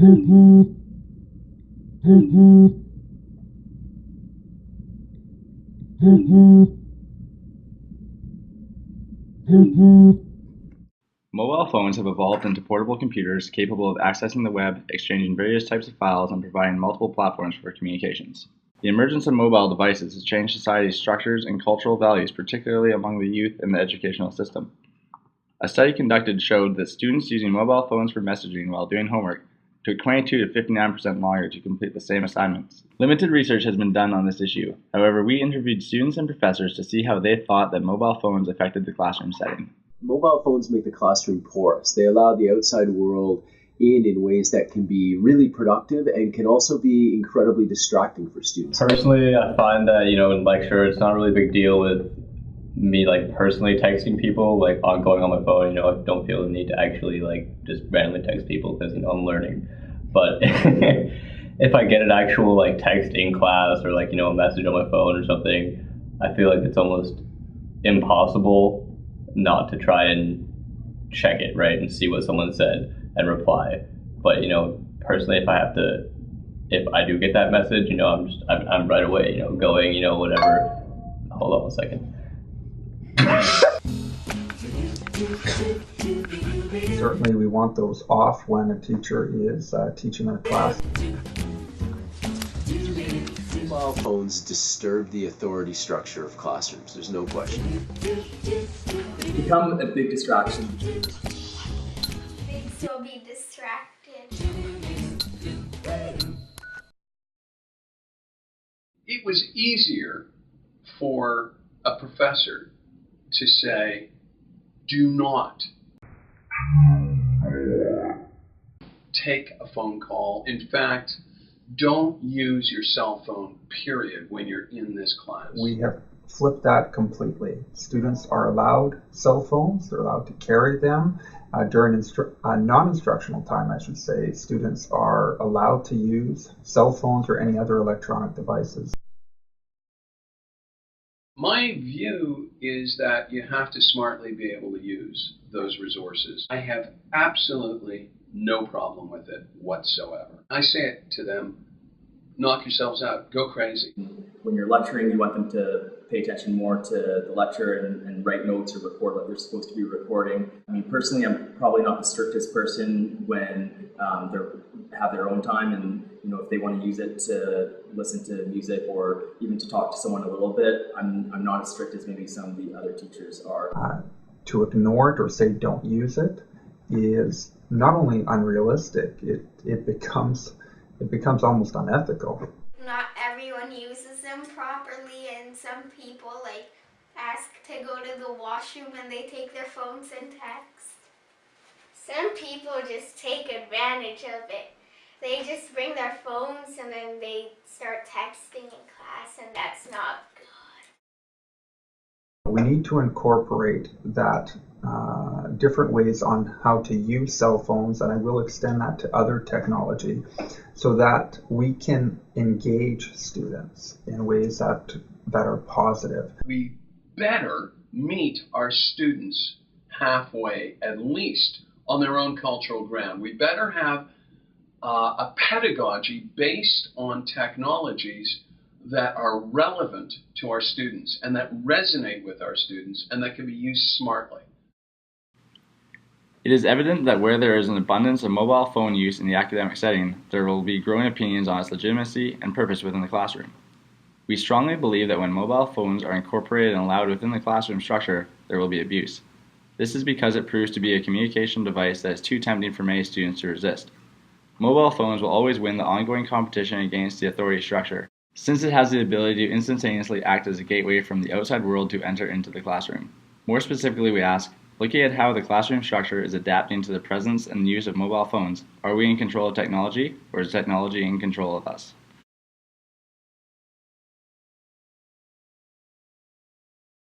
Mobile phones have evolved into portable computers capable of accessing the web, exchanging various types of files, and providing multiple platforms for communications. The emergence of mobile devices has changed society's structures and cultural values, particularly among the youth in the educational system. A study conducted showed that students using mobile phones for messaging while doing homework took 22 to 59% longer to complete the same assignments. Limited research has been done on this issue. However, we interviewed students and professors to see how they thought that mobile phones affected the classroom setting. Mobile phones make the classroom porous. They allow the outside world in ways that can be really productive and can also be incredibly distracting for students. Personally, I find that, in lecture, it's not really a big deal with me personally texting people, going on my phone. I don't feel the need to actually just randomly text people because I'm learning. But if I get an actual text in class or a message on my phone or something, I feel like it's almost impossible not to try and check it, right, and see what someone said and reply. But personally, if I do get that message, I'm right away, going, whatever. Hold on one second. Certainly we want those off when a teacher is teaching our class. Mobile phones disturb the authority structure of classrooms, there's no question. Become a big distraction. They'd still be distracted. It was easier for a professor to say, do not take a phone call. In fact, don't use your cell phone, period, when you're in this class. We have flipped that completely. Students are allowed cell phones. They're allowed to carry them. During non-instructional time, I should say, students are allowed to use cell phones or any other electronic devices. My view is that you have to smartly be able to use those resources. I have absolutely no problem with it whatsoever. I say it to them, knock yourselves out, go crazy. When you're lecturing, you want them to pay attention more to the lecture and write notes or record what they're supposed to be recording. I mean, personally, I'm probably not the strictest person when they have their own time, and if they want to use it to listen to music or even to talk to someone a little bit, I'm not as strict as maybe some of the other teachers are. To ignore it or say don't use it is not only unrealistic, it becomes almost unethical. Not everyone uses them properly, and some people ask to go to the washroom when they take their phones and text. Some people just take advantage of it. They just bring their phones and then they start texting in class, and that's not good. We need to incorporate that different ways on how to use cell phones, and I will extend that to other technology, so that we can engage students in ways that are positive. We better meet our students halfway, at least on their own cultural ground. We better have a pedagogy based on technologies that are relevant to our students and that resonate with our students and that can be used smartly. It is evident that where there is an abundance of mobile phone use in the academic setting, there will be growing opinions on its legitimacy and purpose within the classroom. We strongly believe that when mobile phones are incorporated and allowed within the classroom structure, there will be abuse. This is because it proves to be a communication device that is too tempting for many students to resist. Mobile phones will always win the ongoing competition against the authority structure, since it has the ability to instantaneously act as a gateway from the outside world to enter into the classroom. More specifically, we ask, looking at how the classroom structure is adapting to the presence and use of mobile phones, are we in control of technology, or is technology in control of us?